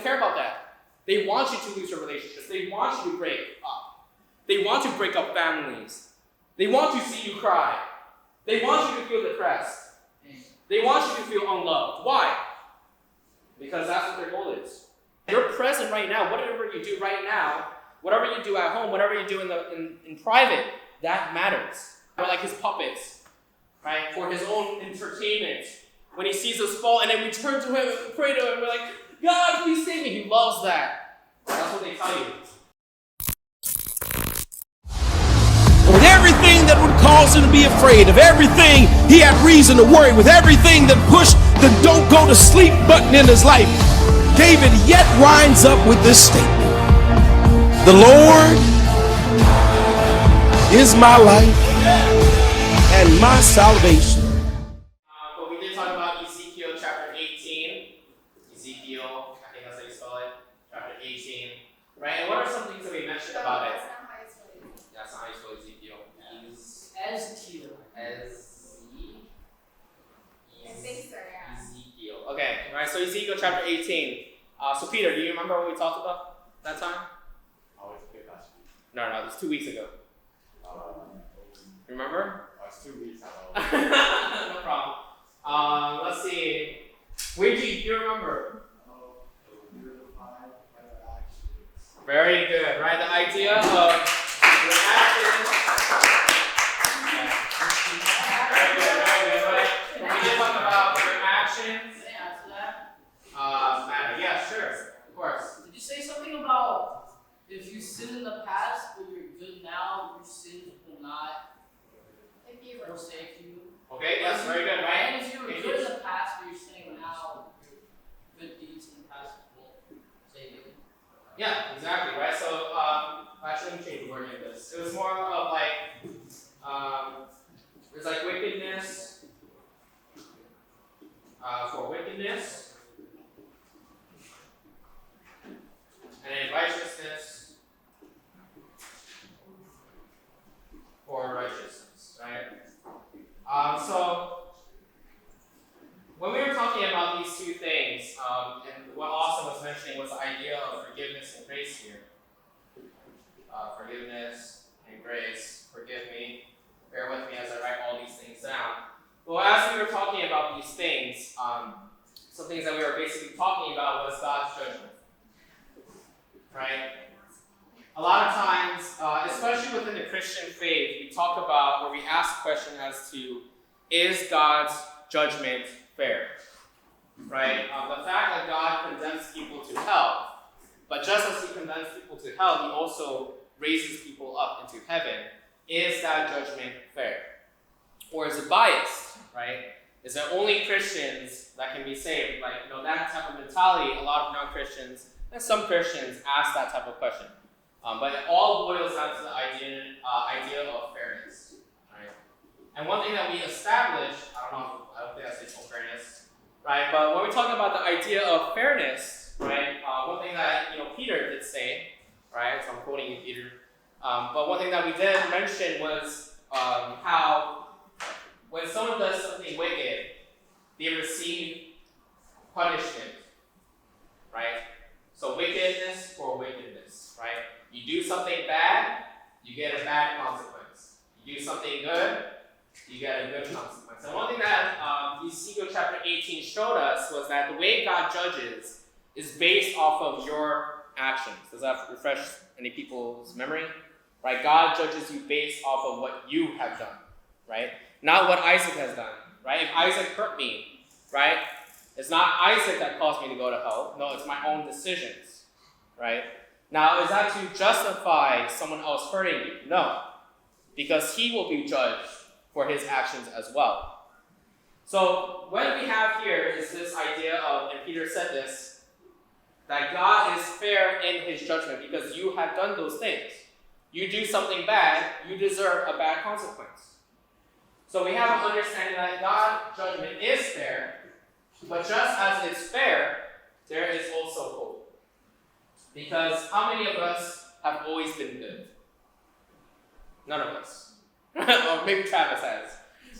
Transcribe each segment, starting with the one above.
care about that. They want you to lose your relationships. They want you to break up. They want to break up families. They want to see you cry. They want you to feel depressed. They want you to feel unloved. Why? Because that's what their goal is. You're present right now. Whatever you do right now, whatever you do at home, whatever you do in private, that matters. We're like his puppets, right? For his own entertainment. When he sees us fall, and then we turn to him and pray to him, we're like, God, please save me. He loves that. That's what they tell you. With everything that would cause him to be afraid, of everything he had reason to worry, with everything that pushed the don't go to sleep button in his life, David yet winds up with this statement: the Lord is my life and my salvation. But we did talk about Ezekiel chapter 18. Ezekiel, I think that's how you spell it. Chapter 18. Right? And what are some things that we mentioned about it? That's not how you spell Ezekiel. Ezekiel. Okay, right, so Ezekiel chapter 18. So Peter, do you remember what we talked about that time? Always good last week. No, it was 2 weeks ago. Remember? It's 2 weeks ago. No problem. Let's see. Wait, do you remember? Very good, right? The idea of your actions. Very good, right? We did talk about your actions. Matter. Yeah, sure, of course. Did you say something about if you sin in the past but you're good now, your sins will not forsake you? Okay, yes, very good, right? And if you were good in the past but you're sinning now, good deeds in the past will save you. Yeah, exactly, right? So, actually, let me change the wording of this. It was more of like, there's like wickedness, for wickedness, and then righteousness for righteousness, right? So, when we were talking about these two things, and what Austin was mentioning was the idea of forgiveness and grace here. Forgiveness and grace. Forgive me. Bear with me as I write all these things down. Well, as we were talking about these things, some things that we were basically talking about was God's judgment. Right? A lot of times, especially within the Christian faith, we talk about, or we ask the question as to, is God's judgment fair? Right? The fact that God condemns people to hell, but just as he condemns people to hell, he also raises people up into heaven. Is that judgment fair? Or is it biased? Right? Is there only Christians that can be saved? Like, that type of mentality, a lot of non-Christians and some Christians ask that type of question. But it all boils down to the idea of fairness. Right? And one thing that we established, I don't think I said fairness, right? But when we talk about the idea of fairness, right? One thing that Peter did say, right? So I'm quoting you, Peter. But one thing that we did mention was how when someone does something wicked, they receive punishment, right? So wickedness for wickedness, right? You do something bad, you get a bad consequence. You do something good, you get a good consequence. And one thing that Ezekiel chapter 18 showed us was that the way God judges is based off of your actions. Does that refresh any people's memory? Right? God judges you based off of what you have done, right? Not what Isaac has done, right? If Isaac hurt me, right? It's not Isaac that caused me to go to hell. No, it's my own decisions, right? Now, is that to justify someone else hurting you? No, because he will be judged for his actions as well. So what we have here is this idea of, and Peter said this, that God is fair in his judgment because you have done those things. You do something bad, you deserve a bad consequence. So we have an understanding that God's judgment is fair, but just as it's fair, there is also hope. Because how many of us have always been good? None of us. Or maybe Travis has,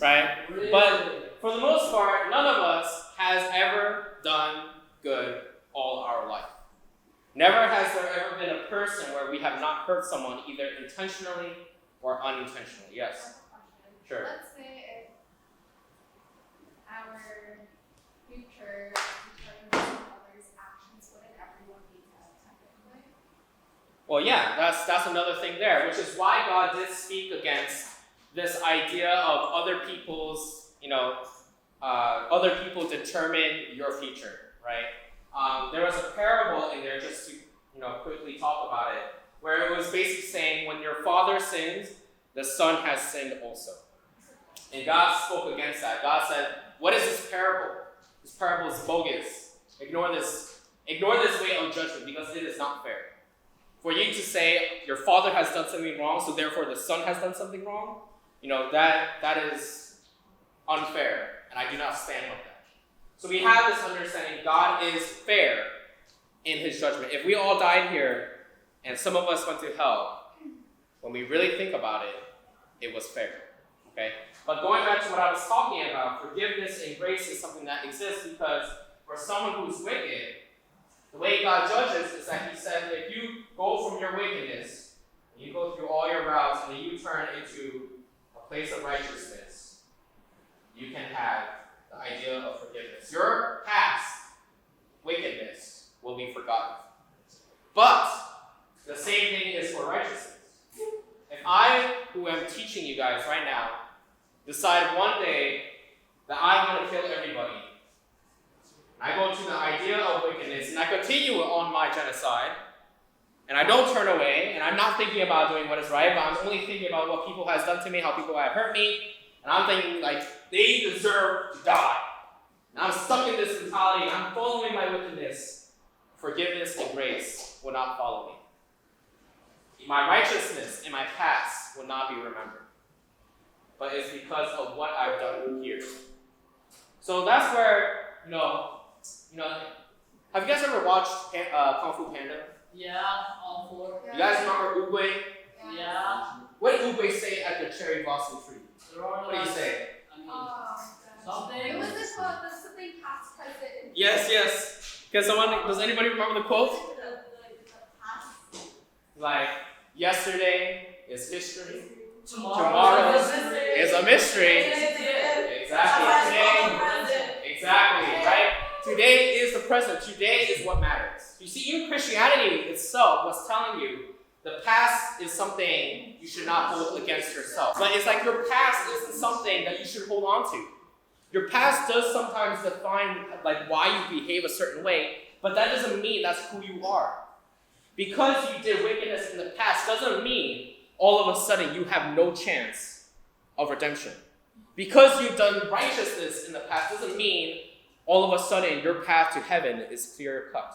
right? Really? But for the most part, none of us has ever done good all our life. Never has there ever been a person where we have not hurt someone either intentionally or unintentionally. Yes? Sure. Let's say if our future determines others' actions, wouldn't everyone be tempted? Well, yeah, that's another thing there, which is why God did speak against this idea of other people's, other people determine your future, right? There was a parable in there, just to quickly talk about it, where it was basically saying when your father sins, the son has sinned also. And God spoke against that. God said, what is this parable? This parable is bogus. Ignore this way of judgment because it is not fair. For you to say your father has done something wrong, so therefore the son has done something wrong, that is unfair, and I do not stand with that. So we have this understanding God is fair in his judgment. If we all died here and some of us went to hell, when we really think about it, it was fair. Okay? But going back to what I was talking about, forgiveness and grace is something that exists because for someone who's wicked, the way God judges is that he said, if you go from your wickedness, and you go through all your routes, and then you turn into a place of righteousness, you can have the idea of forgiveness. Your past wickedness will be forgotten. But the same thing is for righteousness. If I, who am teaching you guys right now, decide one day that I want to kill everybody, I go to the idea of wickedness, and I continue on my genocide, and I don't turn away, and I'm not thinking about doing what is right, but I'm only thinking about what people has done to me, how people have hurt me, and I'm thinking, they deserve to die. And I'm stuck in this mentality, and I'm following my wickedness. Forgiveness and grace will not follow me. My righteousness in my past will not be remembered. But it's because of what I've done here. So that's where, have you guys ever watched Kung Fu Panda? Yeah, all four. You guys remember Oogway? Yeah. What did Oogway say at the cherry blossom tree? What do you say? Something. It was this quote, the something past, present. Yes. Does anybody remember the quote? The Yesterday is history. Tomorrow is a mystery. Exactly, right? Today is the present. Today is what matters. You see, even Christianity itself was telling you the past is something you should not hold against yourself. But it's like your past isn't something that you should hold on to. Your past does sometimes define why you behave a certain way, but that doesn't mean that's who you are. Because you did wickedness in the past doesn't mean all of a sudden you have no chance of redemption. Because you've done righteousness in the past doesn't mean all of a sudden your path to heaven is clear cut.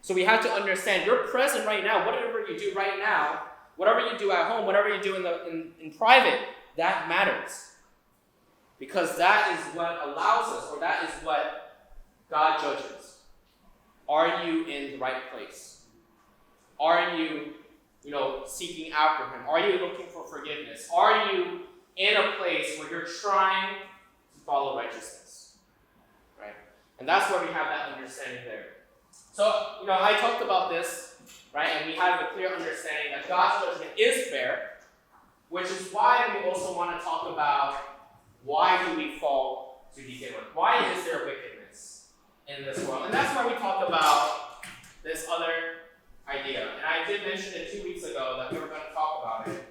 So we have to understand your present right now, whatever you do right now, whatever you do at home, whatever you do in private, that matters. Because that is what allows us, or that is what God judges. Are you in the right place? Are you, seeking after him? Are you looking for forgiveness? Are you in a place where you're trying to follow righteousness? Right? And that's where we have that understanding there. So, I talked about this, right? And we have a clear understanding that God's judgment is fair, which is why we also want to talk about why do we fall to begin with? Why is there wickedness in this world? And that's why we talk about this other idea. And I did mention it 2 weeks ago that we were going to talk about it.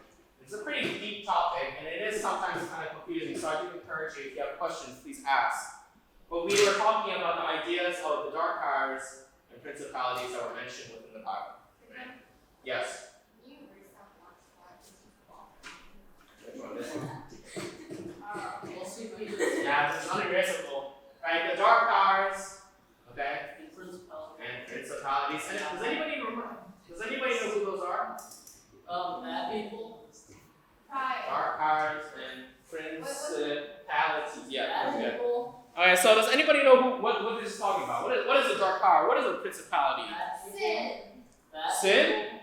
It's a pretty deep topic, and it is sometimes kind of confusing, so I do encourage you, if you have questions, please ask. But we were talking about the ideas of the dark powers and principalities that were mentioned within the Bible. Right? Yes? Which one? This one? We'll see if we just Yeah, it's unerasable. Right? The dark powers, okay? And principalities. And does anybody know who those are? bad people. Pride. Dark powers and principalities. Yeah, Bad okay. people. Alright, so does anybody know what this is talking about? What is a dark power? What is a principality? Bad people. Sin. Bad Sin? people.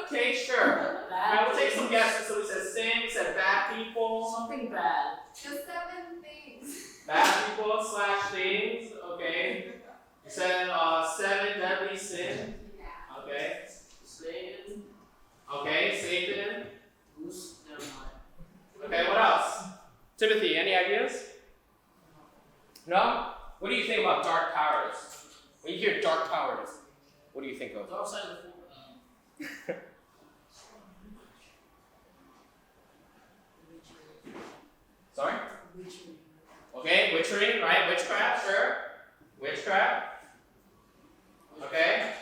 Okay, sure. Bad Alright, we'll take some people. guesses. So we said sin, we said bad people. Something bad. The 7 things. Bad people / things, okay. You said 7 deadly sin. Timothy, any ideas? No? What do you think about dark powers? When you hear dark powers, what do you think of? Dark side of the Sorry? Okay, witchery, right? Witchcraft, sure. Witchcraft. Okay.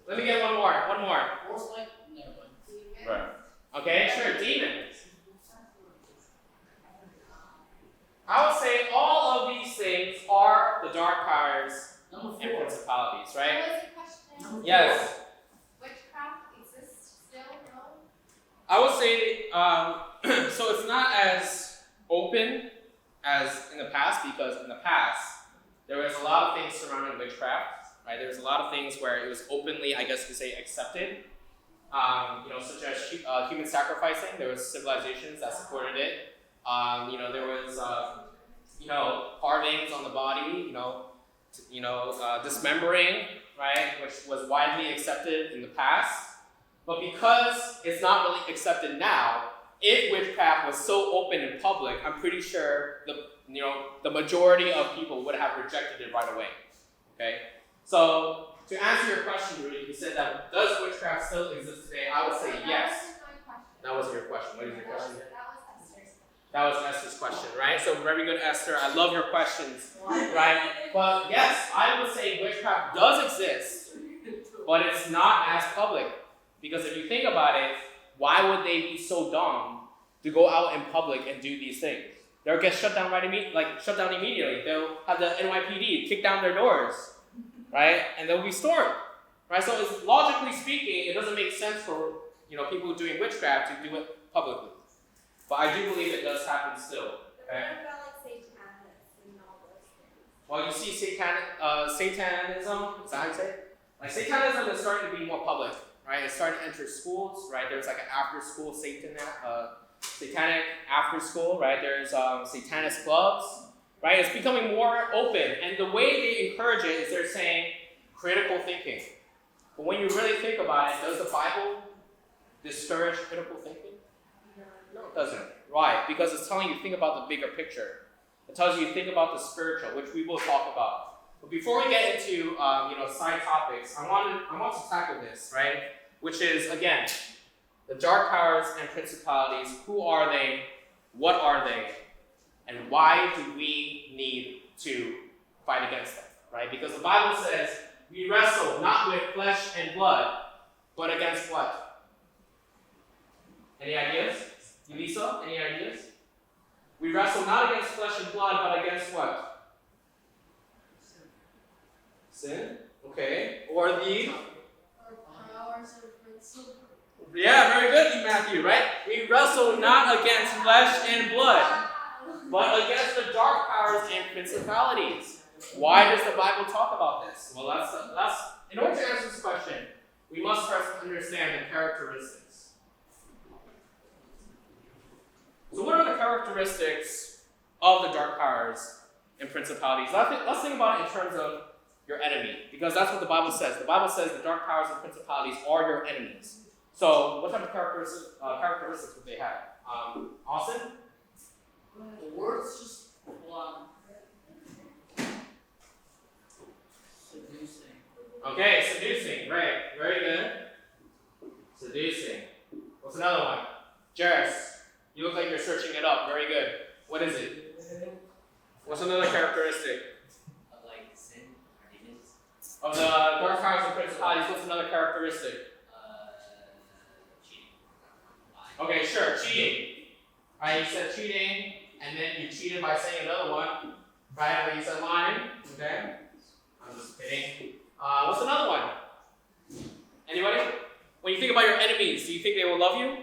Let me get one more. One more. Force like never mind. Right. Okay, sure. Demons. I would say all of these things are the dark powers Number and 4. principalities, right? What was the question? Yes. Witchcraft exists still? No? I would say, so it's not as open as in the past, because in the past, there was a lot of things surrounding witchcraft, right? There was a lot of things where it was openly, I guess you could say, accepted, such as human sacrificing. There was civilizations that supported it. There was, carvings on the body, dismembering, right, which was widely accepted in the past. But because it's not really accepted now, if witchcraft was so open in public, I'm pretty sure the majority of people would have rejected it right away. Okay? So to answer your question, Rudy, you said that does witchcraft still exist today? I would say yes. That wasn't your question. What is your question? That was Esther's question, right? So very good, Esther. I love your questions, right? But yes, I would say witchcraft does exist, but it's not as public. Because if you think about it, why would they be so dumb to go out in public and do these things? They'll get shut down shut down immediately. They'll have the NYPD kick down their doors, right? And they'll be stormed, right? So it's, logically speaking, it doesn't make sense for people doing witchcraft to do it publicly. But I do believe it does happen still. Okay? What about like satanists and all those things? Well, you see Satanism, is that how you say it? Like Satanism is starting to be more public, right? It's starting to enter schools, right? There's like an after-school satanic after-school, right? There's satanist clubs, right? It's becoming more open, and the way they encourage it is they're saying critical thinking. But when you really think about it, does the Bible discourage critical thinking? No, it doesn't. Why? Because it's telling you think about the bigger picture. It tells you think about the spiritual, which we will talk about. But before we get into side topics, I want to tackle this, right? Which is, again, the dark powers and principalities. Who are they? What are they? And why do we need to fight against them, right? Because the Bible says we wrestle not with flesh and blood, but against what? Any ideas? Elisa, any ideas? We wrestle not against flesh and blood, but against what? Sin. Okay. Or the... Yeah, very good, Matthew, right? We wrestle not against flesh and blood, but against the dark powers and principalities. Why does the Bible talk about this? Well, that's in order to answer this question, we must first understand the characteristics. So what are the characteristics of the dark powers and principalities? Let's think about it in terms of your enemy, because that's what the Bible says. The Bible says the dark powers and principalities are your enemies. So what type of characteristics would they have? Austin? The word's just one. Seducing. Okay, seducing. Right. Very good. Seducing. What's another one? Jairus. You look like you're searching it up. Very good. What is it? What's another characteristic? Of like sin or demons. Of the dark powers and principalities, what's another characteristic? Cheating. Okay, sure. Cheating. Right, you said cheating, and then you cheated by saying another one. Right, but you said lying. Okay. I'm just kidding. What's another one? Anybody? When you think about your enemies, do you think they will love you?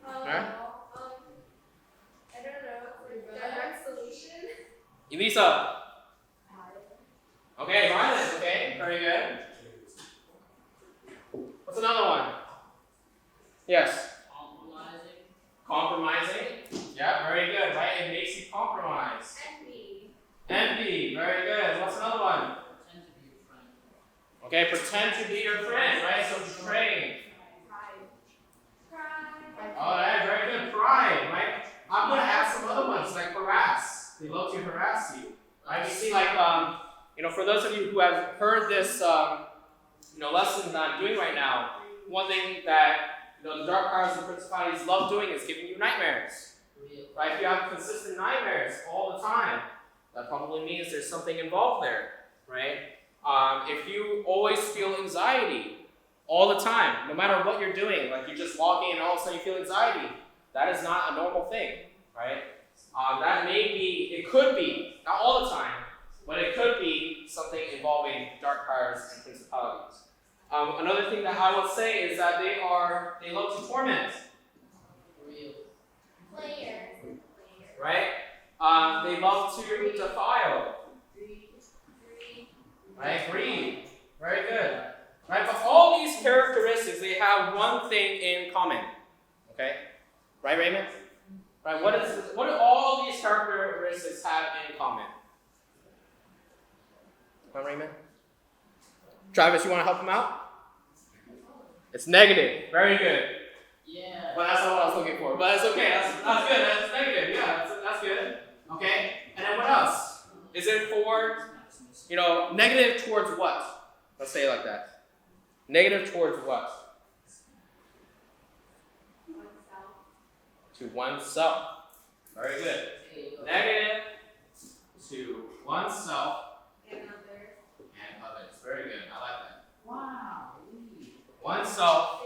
Huh? I don't know. Direct solution. Elisa. Okay, violence. Okay, very good. What's another one? Yes. Compromising. Yeah, very good. Right, it makes you compromise. Envy. Very good. What's another one? Pretend to be your friend. Okay, pretend to be your friend. Right, so betraying. All right, very good. Pride, right? I'm going to ask some other ones like harass. They love to harass you. Right? You see, like, for those of you who have heard this, lesson that I'm doing right now, one thing that the dark powers and principalities love doing is giving you nightmares. Right? If you have consistent nightmares all the time, that probably means there's something involved there. Right? If you always feel anxiety all the time, no matter what you're doing, like you're just walking and all of a sudden you feel anxiety, that is not a normal thing. Right? That may be, it could be, not all the time, but it could be something involving dark powers and principalities. Another thing that I would say is that they love to torment. Right? They love to defile. Right? Greed. Very good. Right? But all these characteristics, they have one thing in common. Okay? Right, Raymond? Right? What do all these characteristics have in common? Come on, Raymond. Travis, you want to help him out? It's negative. Very good. Yeah. Well, that's not what I was looking for. But it's okay. That's good. That's negative. Yeah, that's good. Okay. And then what else? Is it for, negative towards what? Let's say it like that. Negative towards what? To oneself. Very good. Negative to oneself and others. Very good. I like that. Wow. Oneself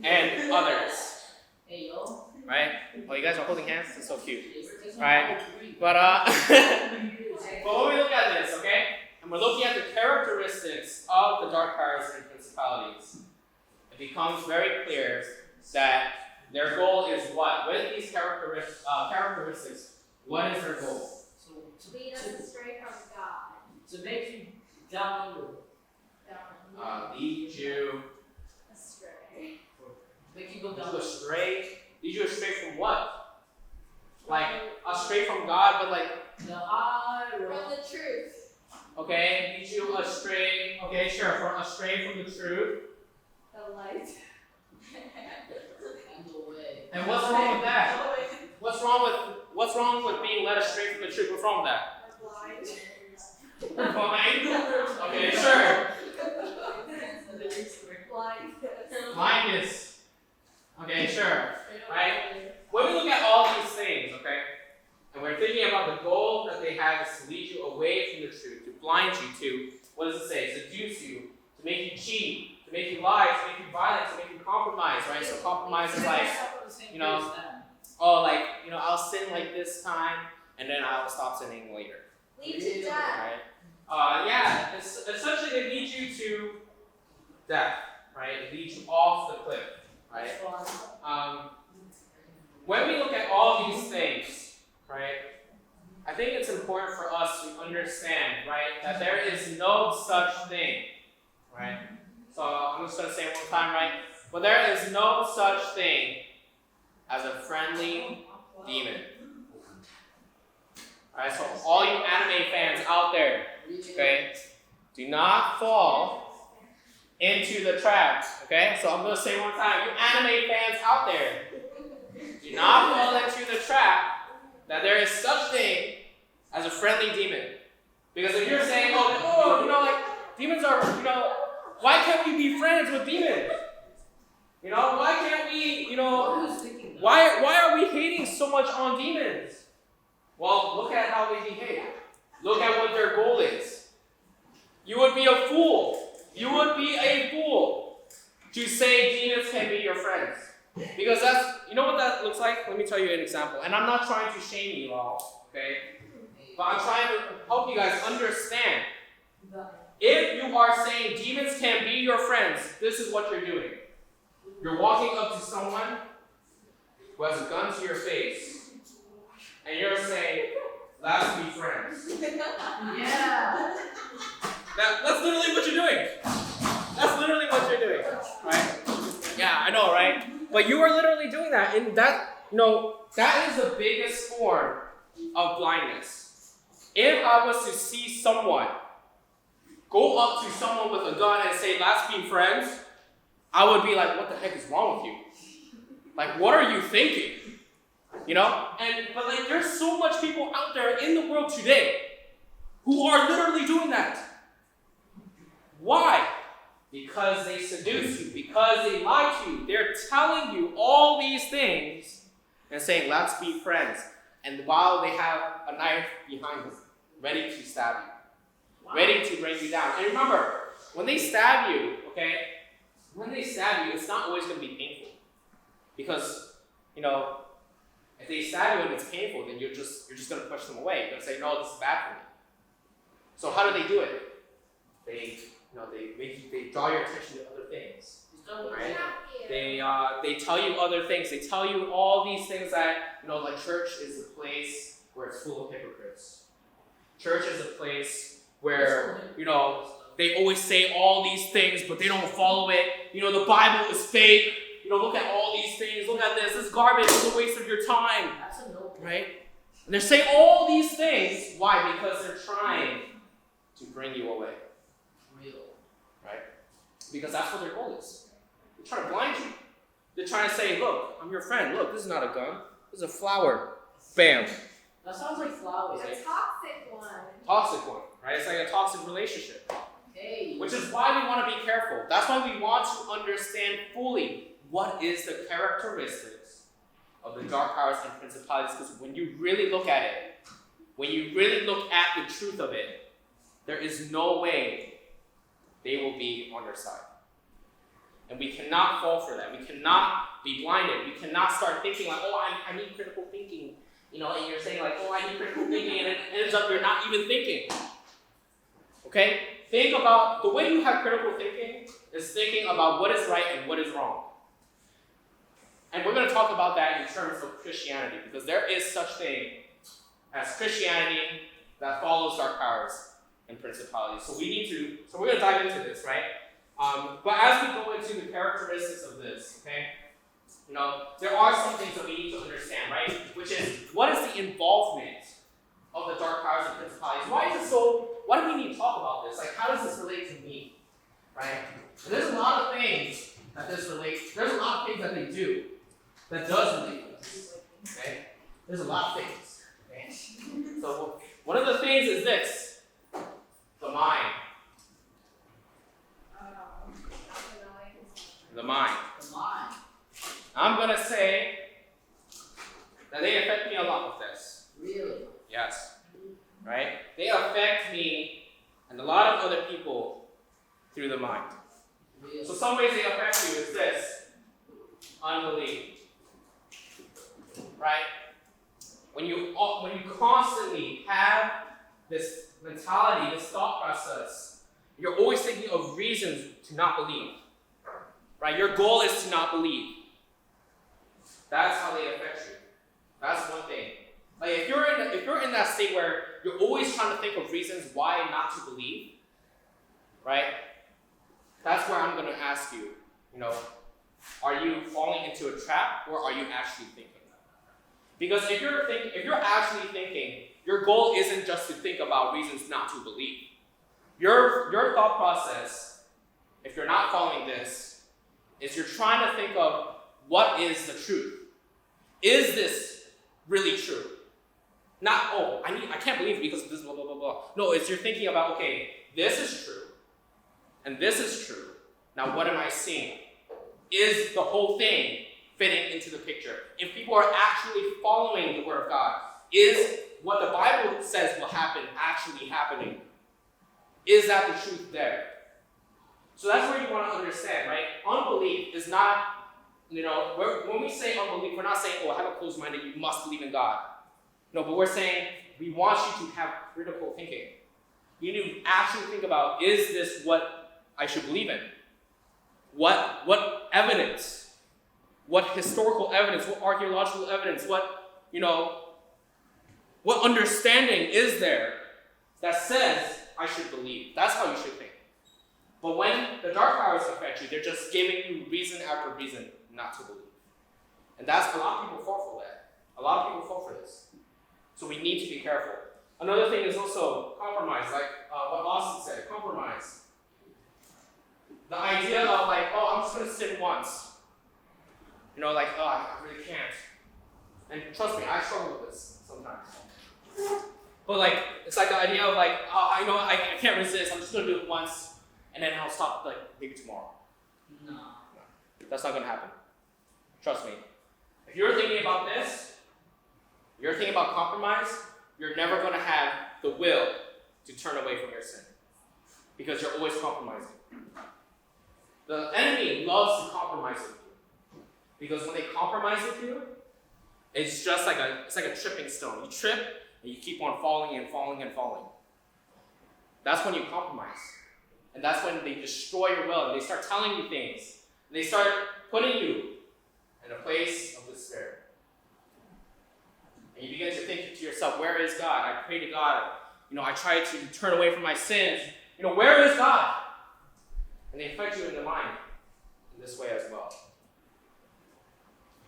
and others. Hey, yo. Right? Oh, you guys are holding hands? It's so cute. Right? But but when we look at this, okay? And we're looking at the characteristics of the dark powers and principalities, it becomes very clear that their goal is what? With these characteristics, what is their goal? To lead us astray from God. To make you down Lead you Astray. make you go lead down you astray. Lead you astray from what? Like astray from God, but like the high From road. the truth. okay, lead you astray. Okay, sure, from astray from the truth. The light. And the way. And what's wrong with that? What's wrong with being led astray from the truth? What's wrong with that? We're blind. Blind? Okay, sure. Blind. Blindness. Okay, sure. Right? When we look at all these things, okay, and we're thinking about the goal that they have is to lead you away from the truth, to blind you to, what does it say? Seduce you, to make you cheat, to make you lie, to make you violent, to make you compromise, right? So compromise is like, I'll sin like this time, and then I'll stop sinning later. Lead to death. Right? Essentially they lead you to death, right? They lead you off the cliff, right? When we look at all these things, right, I think it's important for us to understand, right, that there is no such thing, right? So I'm just going to say it one time, right? But there is no such thing as a friendly demon. Alright, so all you anime fans out there, okay, do not fall into the trap, okay? So I'm going to say one time, you anime fans out there, do not fall into the trap that there is such thing as a friendly demon. Because if you're saying, demons are, why can't we be friends with demons? Why can't we, why are we hating so much on demons? Well, look at how they behave. Look at what their goal is. You would be a fool. You would be a fool to say demons can be your friends. Because you know what that looks like? Let me tell you an example. And I'm not trying to shame you all, okay? But I'm trying to help you guys understand. If you are saying demons can be your friends, this is what you're doing. You're walking up to someone who has a gun to your face, and you're saying, let's be friends. Yeah. That's literally what you're doing. That's literally what you're doing, right? Yeah, I know, right? But you are literally doing that, and that is the biggest form of blindness. If I was to see someone go up to someone with a gun and say, let's be friends, I would be like, what the heck is wrong with you? Like, what are you thinking? But like there's so much people out there in the world today who are literally doing that. Why? Because they seduce you, because they lie to you. They're telling you all these things and saying, let's be friends. And while they have a knife behind them, ready to stab you, ready to bring you down. And remember, when they stab you, it's not always going to be painful. Because, if they stab you and it's painful, then you're just going to push them away. You're going to say, no, this is bad for me. So how do they do it? They draw your attention to other things. Right? They tell you other things. They tell you all these things that, like church is a place where it's full of hypocrites. Church is a place where, they always say all these things, but they don't follow it. The Bible is fake. Look at all these things. Look at this. This is garbage. It's a waste of your time. That's a no. Right? And they're saying all these things. Why? Because they're trying to bring you away. Real. Right? Because that's what their goal is. They're trying to blind you. They're trying to say, look, I'm your friend. Look, this is not a gun. This is a flower. Bam. That sounds like flowers. A toxic one. Toxic one, right? It's like a toxic relationship. Hey. Which is why we want to be careful. That's why we want to understand fully what is the characteristics of the dark powers and principalities. Because when you really look at it, when you really look at the truth of it, there is no way they will be on your side. And we cannot fall for that. We cannot be blinded. We cannot start thinking like, oh, I need critical thinking. And you're saying like, oh, I need critical thinking, and it ends up you're not even thinking. Okay? Think about, the way you have critical thinking is thinking about what is right and what is wrong. And we're going to talk about that in terms of Christianity, because there is such thing as Christianity that follows dark powers and principalities. So we're going to dive into this, right? But as we go into the characteristics of this, okay, there are some things that we need to understand, right? Which is, what is the involvement of the dark powers and principalities? Why do we need to talk about this? Like, how does this relate to me, right? And there's a lot of things that this relates, there's a lot of things that they do that does relate to us, okay? There's a lot of things, okay? So one of the things is this, the mind. The mind. The mind. I'm going to say that they affect me a lot with this. Really? Yes. Right? They affect me and a lot of other people through the mind. Really? So some ways they affect you is this. Unbelief. Right? When you constantly have this mentality, this thought process, you're always thinking of reasons to not believe. Right? Your goal is to not believe. That's how they affect you. That's one thing. Like if you're in that state where you're always trying to think of reasons why not to believe, right? That's where I'm going to ask you, are you falling into a trap or are you actually thinking? Because if you're actually thinking, your goal isn't just to think about reasons not to believe. Your thought process, if you're not following this, is you're trying to think of what is the truth. Is this really true? Not, I can't believe it because of this, blah, blah, blah, blah. No, it's you're thinking about, okay, this is true, and this is true. Now, what am I seeing? Is the whole thing fitting into the picture? If people are actually following the Word of God, is what the Bible says will happen actually happening? Is that the truth there? So that's where you want to understand, right? Unbelief is not, when we say unbelief, we're not saying, I have a closed mind that you must believe in God. No, but we're saying we want you to have critical thinking. You need to actually think about, is this what I should believe in? What evidence? What historical evidence? What archaeological evidence? What understanding is there that says I should believe? That's how you should think. But when the dark powers affect you, they're just giving you reason after reason not to believe. And that's, a lot of people fall for that. A lot of people fall for this. So we need to be careful. Another thing is also compromise, like what Austin said, compromise. The idea of like, I'm just going to sin once. I really can't. And trust me, I struggle with this sometimes. But like, it's like the idea of like, oh, I know I can't resist. I'm just gonna do it once, and then I'll stop like maybe tomorrow. No. That's not gonna happen. Trust me. If you're thinking about this, you're thinking about compromise, you're never gonna have the will to turn away from your sin. Because you're always compromising. The enemy loves to compromise with you. Because when they compromise with you, it's just like a tripping stone. You trip and you keep on falling and falling and falling. That's when you compromise. And that's when they destroy your will. And they start telling you things. And they start putting you in a place of despair. And you begin to think to yourself, where is God? I pray to God. I try to turn away from my sins. Where is God? And they affect you in the mind in this way as well.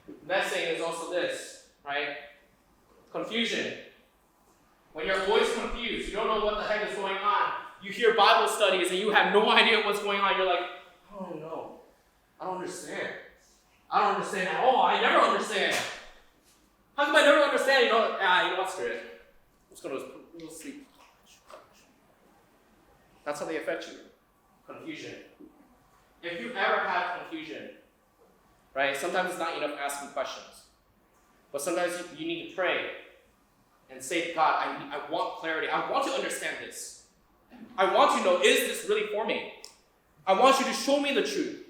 The next thing is also this, right? Confusion. When you're always confused, you don't know what the heck is going on. You hear Bible studies and you have no idea what's going on. You're like, I don't know. I don't understand. I don't understand at all. I never understand. How come I never understand? You know what, screw it. I'm just going to sleep. That's how they affect you. Confusion. If you ever have confusion, right, sometimes it's not enough asking questions. But sometimes you need to pray and say to God, I want clarity. I want to understand this. I want to know, is this really for me? I want you to show me the truth.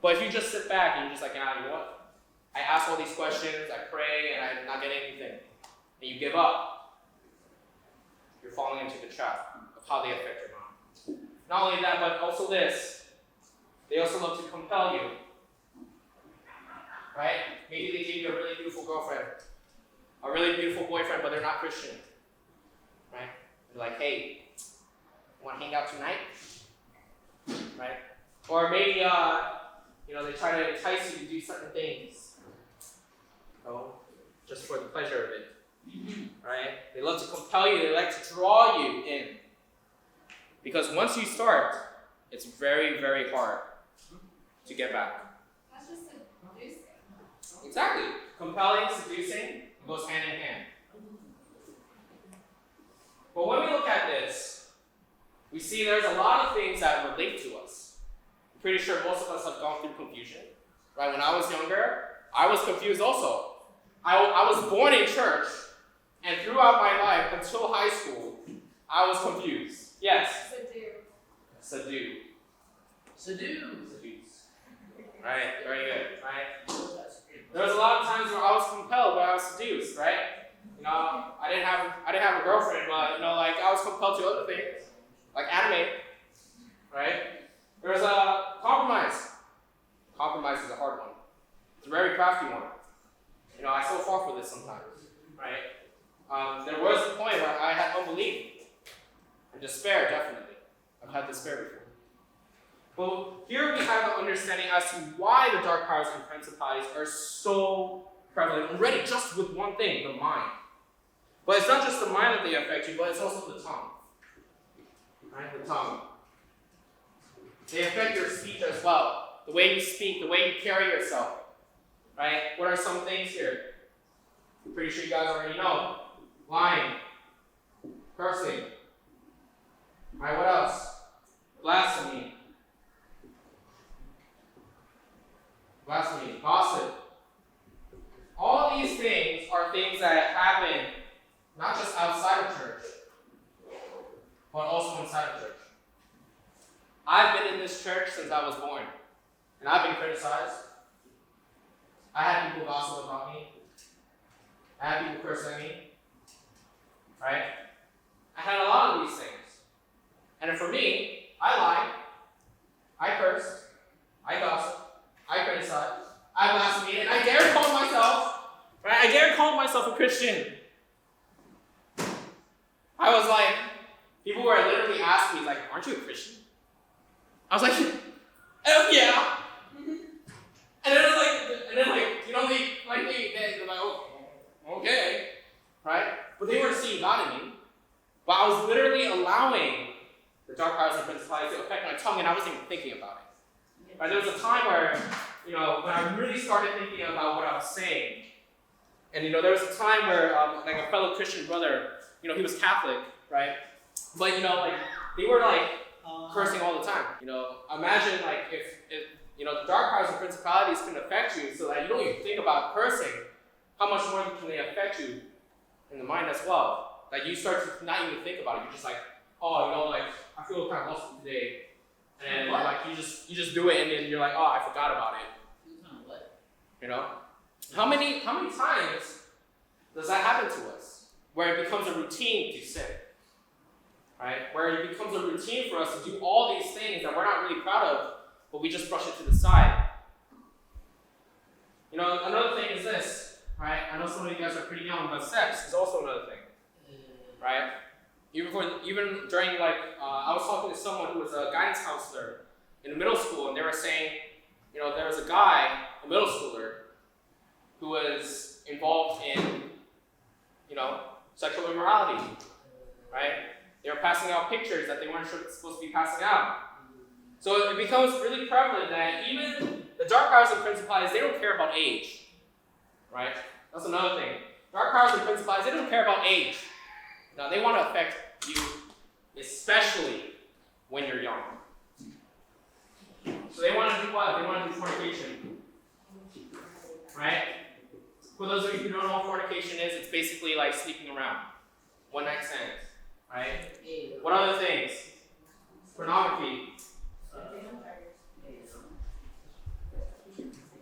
But if you just sit back and you're just like, you know what? I ask all these questions, I pray, and I'm not getting anything. And you give up. You're falling into the trap of how they affect your mind. Not only that, but also this. They also love to compel you. Right? Maybe they gave you a really beautiful girlfriend, a really beautiful boyfriend, but they're not Christian. Right? They're like, hey, want to hang out tonight? Right? Or maybe, they try to entice you to do certain things. Just for the pleasure of it. Right? They love to compel you. They like to draw you in. Because once you start, it's very, very hard to get back. That's just seducing. Exactly. Compelling, seducing goes hand in hand. But when we look at this, we see there's a lot of things that relate to us. I'm pretty sure most of us have gone through confusion. Right? When I was younger, I was confused also. I was born in church, and throughout my life until high school, I was confused. Yes. Seduce. Right? Very good. Right? There was a lot of times where I was compelled, but I was seduced, right? I didn't have a girlfriend, but I was compelled to other things, like anime, right? There was a compromise. Compromise is a hard one. It's a very crafty one. I still fall for this sometimes, right? There was a point where I had unbelief and despair, definitely. I've had despair before. Well, here we have an understanding as to why the dark powers and principalities are so prevalent already, just with one thing, the mind. But it's not just the mind that they affect you, but it's also the tongue. Right? The tongue. They affect your speech as well. The way you speak, the way you carry yourself. Right? What are some things here? I'm pretty sure you guys already know. Lying. Cursing. Right, what else? Blasphemy. Gossip. All these things are things that happen not just outside of church, but also inside of church. I've been in this church since I was born, and I've been criticized. I had people gossip about me. I had people curse at me. Right? I had a lot of these things. And for me, I lied, I cursed, I gossiped, I criticized, I blasphemed, and I dare call myself, right? I dare call myself a Christian. I was like, people were literally asking me, like, aren't you a Christian? I was like, yeah. And then they're like, oh, okay, right? But they weren't seeing God in me. But I was literally allowing the dark powers and principalities to affect my tongue, and I wasn't even thinking about it. Right? There was a time where, when I really started thinking about what I was saying, And there was a time where like a fellow Christian brother, he was Catholic, right? But they were cursing all the time. Imagine if the dark powers and principalities can affect you so that you don't even think about cursing, how much more can they affect you in the mind as well? Like you start to not even think about it. You're just like, oh, I feel kind of lost today. And you just do it and then you're like, oh, I forgot about it. How many times does that happen to us? Where it becomes a routine to sin. Right? Where it becomes a routine for us to do all these things that we're not really proud of, but we just brush it to the side. Another thing is this, right? I know some of you guys are pretty young, but sex is also another thing. Right? Even during I was talking to someone who was a guidance counselor in middle school, and they were saying, there was a guy, a middle schooler, who was involved in, sexual immorality, right? They were passing out pictures that they weren't supposed to be passing out. So it becomes really prevalent that even the dark powers and principalities, they don't care about age, right? That's another thing. Dark powers and principalities, they don't care about age. Now, they want to affect you, especially when you're young. So they want to do what? They want to do fornication, right? For those of you who don't know what fornication is, it's basically like sleeping around. One night stands, right? What other things? Pornography.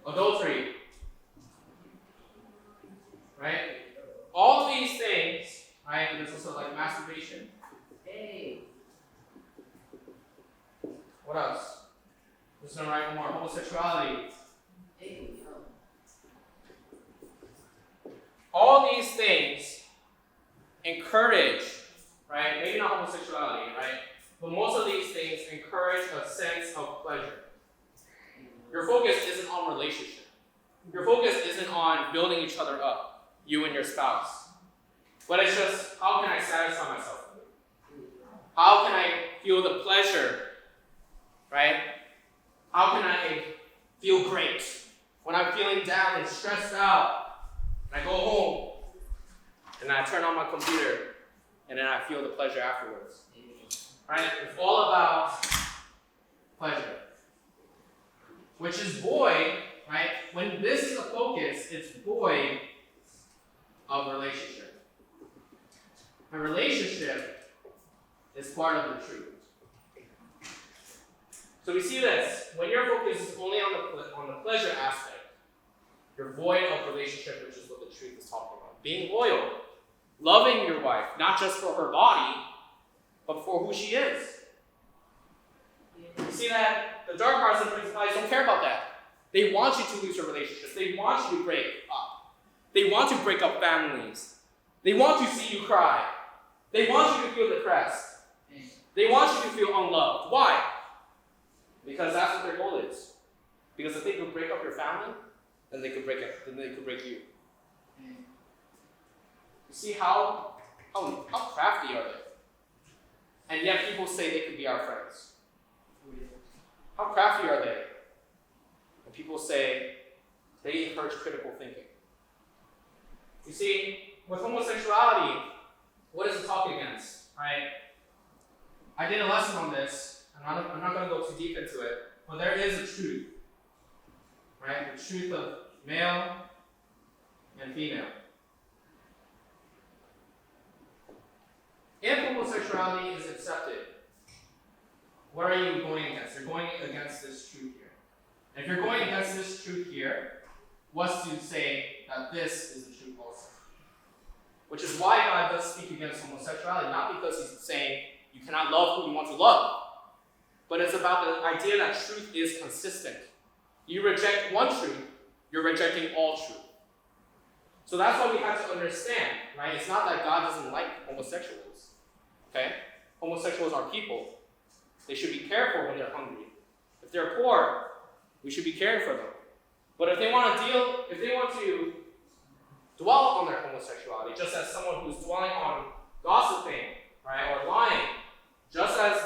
Adultery. Right? All these things, right? And there's also like masturbation. What else? There's no right more. Homosexuality. All these things encourage, right? Maybe not homosexuality, right? But most of these things encourage a sense of pleasure. Your focus isn't on relationship. Your focus isn't on building each other up, you and your spouse. But it's just, how can I satisfy myself? How can I feel the pleasure, right? How can I feel great when I'm feeling down and stressed out? And I go home, and I turn on my computer, and then I feel the pleasure afterwards. Right? It's all about pleasure. Which is void, right? When this is the focus, it's void of relationship. A relationship is part of the truth. So we see this. When your focus is only on the pleasure aspect, you're void of relationship, which is what the truth is talking about. Being loyal. Loving your wife, not just for her body, but for who she is. You see that the dark powers and principalities don't care about that. They want you to lose your relationships. They want you to break up. They want to break up families. They want to see you cry. They want you to feel depressed. They want you to feel unloved. Why? Because that's what their goal is. Because if they could break up your family, then they could break it. Then they could break you. You see how crafty are they? And yet people say they could be our friends. How crafty are they? And people say they encourage critical thinking. You see, with homosexuality, what is it talk against, right? I did a lesson on this, and I'm not going to go too deep into it, but there is a truth, right? The truth of male and female. If homosexuality is accepted, what are you going against? You're going against this truth here. And if you're going against this truth here, what's to say that this is the truth also? Which is why God does speak against homosexuality, not because he's saying you cannot love who you want to love, but it's about the idea that truth is consistent. You reject one truth, you're rejecting all truth. So that's why we have to understand, right? It's not that God doesn't like homosexuals. Okay? Homosexuals are people. They should be cared for when they're hungry. If they're poor, we should be caring for them. But if they want to dwell on their homosexuality, just as someone who's dwelling on gossiping, right, or lying, just as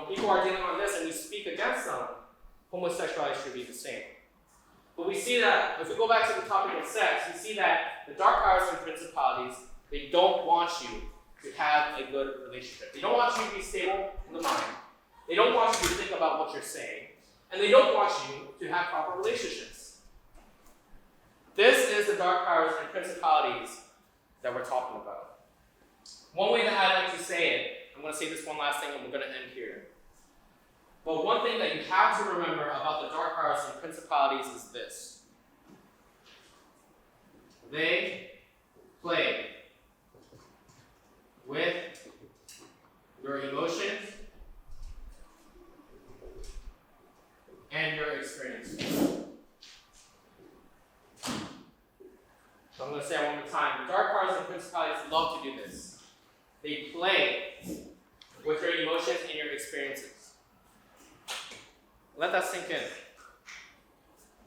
people are dealing on this and we speak against them, homosexuality should be the same. But we see that, if we go back to the topic of sex, we see that the dark powers and principalities, they don't want you to have a good relationship. They don't want you to be stable in the mind. They don't want you to think about what you're saying. And they don't want you to have proper relationships. This is the dark powers and principalities that we're talking about. One way that I like to say it, I'm going to say this one last thing and we're going to end here. But one thing that you have to remember about the dark powers and principalities is this. They play with your emotions and your experiences. So I'm going to say it one more time. The dark powers and principalities love to do this. They play with your emotions and your experiences. Let that sink in.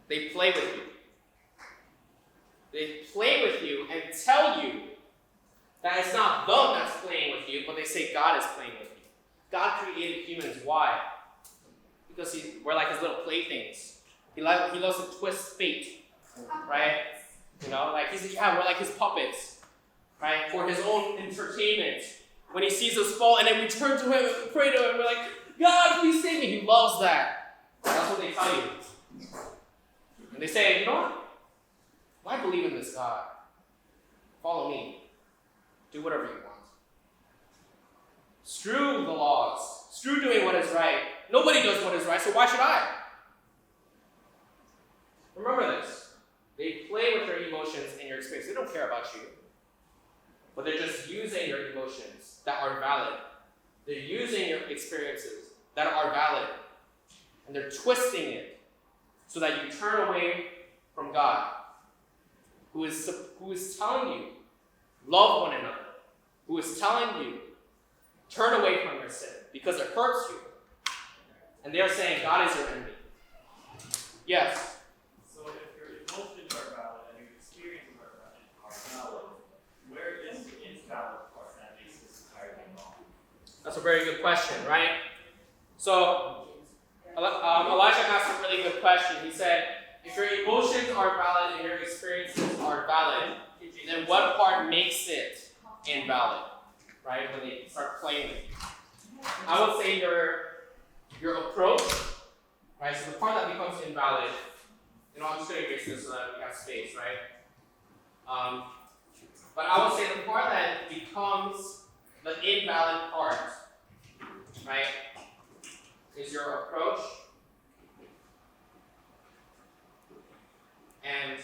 They play with you. They play with you and tell you that it's not them that's playing with you, but they say God is playing with you. God created humans. Why? Because we're like his little playthings. He loves to twist fate, right? You know, like we're like his puppets, right? For his own entertainment. When he sees us fall, and then we turn to him and pray to him, we're like, God, please save me. He loves that. That's what they tell you. And they say, you know what? Well, I believe in this God. Follow me. Do whatever you want. Screw the laws. Screw doing what is right. Nobody does what is right, so why should I? Remember this. They play with your emotions and your experience. They don't care about you. But they're just using your emotions that are valid. They're using your experiences that are valid. And they're twisting it so that you turn away from God, who is telling you, love one another, who is telling you, turn away from your sin because it hurts you. And they're saying God is your enemy. Yes? So if your emotions are valid and your experiences are valid, where is the invalid part that makes this entire thing wrong? That's a very good question, right? So, Elijah asked a really good question. He said, if your emotions are valid and your experiences are valid, then what part makes it invalid, right? When they start playing with you. I would say your approach, right? So the part that becomes invalid, I'm just going to erase this so that we have space, right? But I would say the part that becomes the invalid part, right, is your approach and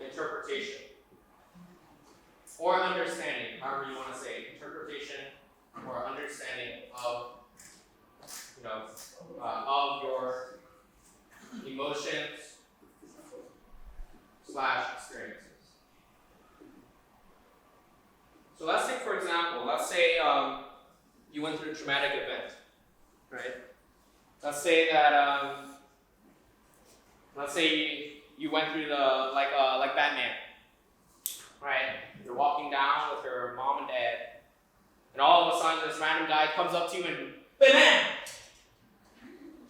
interpretation. Or understanding, however you want to say it. Interpretation or understanding of, of your emotions / experiences. So let's take, for example, let's say you went through a traumatic event, right? Let's say that, let's say you went through like Batman, right? You're walking down with your mom and dad, and all of a sudden this random guy comes up to you and bam!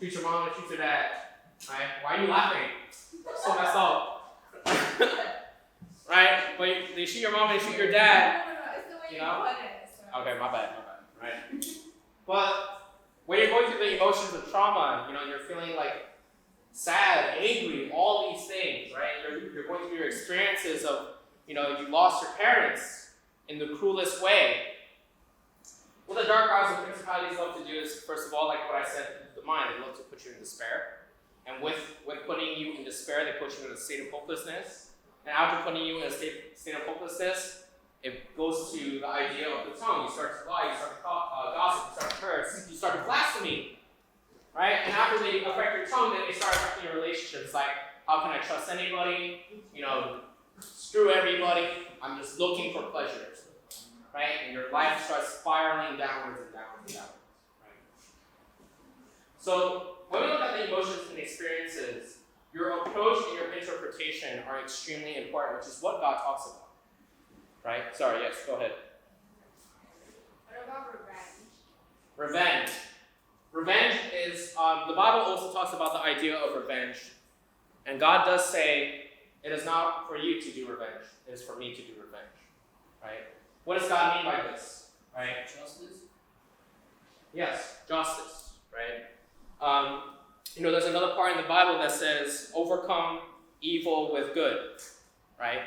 Shoots your mom and shoots your dad, right? Why are you laughing? So messed up, right? But they shoot your mom and they shoot your dad. No, it's the way You you know? put it. So. Okay, my bad, right? But when you're going through the emotions of trauma, you're feeling like sad, angry, all these things, right? You're going through your experiences of, you lost your parents in the cruelest way. What the dark powers and principalities love to do is, first of all, like what I said, the mind, they love to put you in despair. And with putting you in despair, they put you in a state of hopelessness. And after putting you in a state of hopelessness, it goes to the idea of the tongue. You start to lie, you start to gossip, you start to curse, you start to blaspheme, right? And after they affect your tongue, then they start affecting your relationships. Like, how can I trust anybody? Screw everybody. I'm just looking for pleasure, right? And your life starts spiraling downwards and downwards and downwards, right? So when we look at the emotions and experiences, your approach and your interpretation are extremely important, which is what God talks about. Right? Sorry, yes, go ahead. What about revenge? Revenge. Revenge is, the Bible also talks about the idea of revenge. And God does say, it is not for you to do revenge, it is for me to do revenge. Right? What does God mean by this? Right? Justice? Yes, justice. Right? There's another part in the Bible that says, overcome evil with good. Right?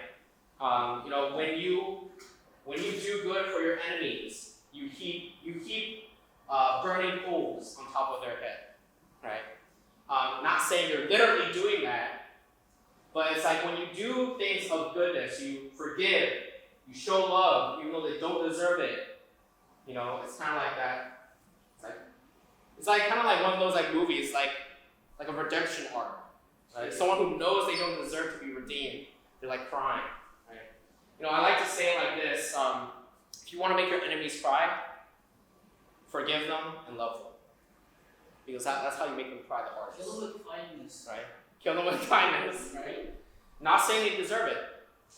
When you do good for your enemies, you keep burning coals on top of their head. Right? Not saying you're literally doing that, but it's like when you do things of goodness, you forgive, you show love, even though they don't deserve it. It's kind of like that. It's like kind of like one of those like movies, like a redemption arc. Right? Someone who knows they don't deserve to be redeemed, they're like crying. Right? I like to say it like this: if you want to make your enemies cry, forgive them and love them, because that's how you make them cry the hardest. Kill them with kindness. Right? Kill them with kindness, right? Not saying they deserve it,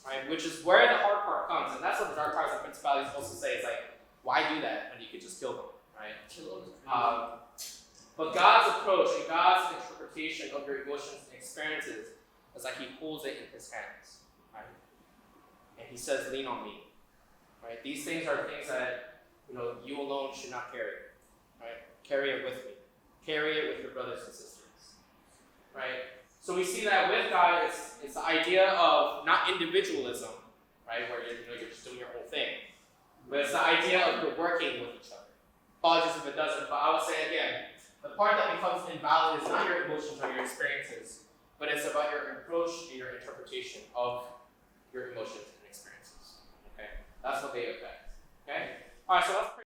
right? Which is where the hard part comes, and that's what the dark powers and principalities also say. It's like, why do that when you could just kill them, right? Kill them with kindness. But God's approach and God's interpretation of your emotions and experiences is like He holds it in His hands, right? And He says, "Lean on me," right? These things are things that you alone should not carry, right? Carry it with me. Carry it with your brothers and sisters, right? So we see that with God, it's the idea of not individualism, right, where you're just doing your own thing, but it's the idea of you're working with each other. Apologies if it doesn't, but I will say again, the part that becomes invalid is not your emotions or your experiences, but it's about your approach and your interpretation of your emotions and experiences. Okay, that's what they affect. Okay, all right, so let's pray.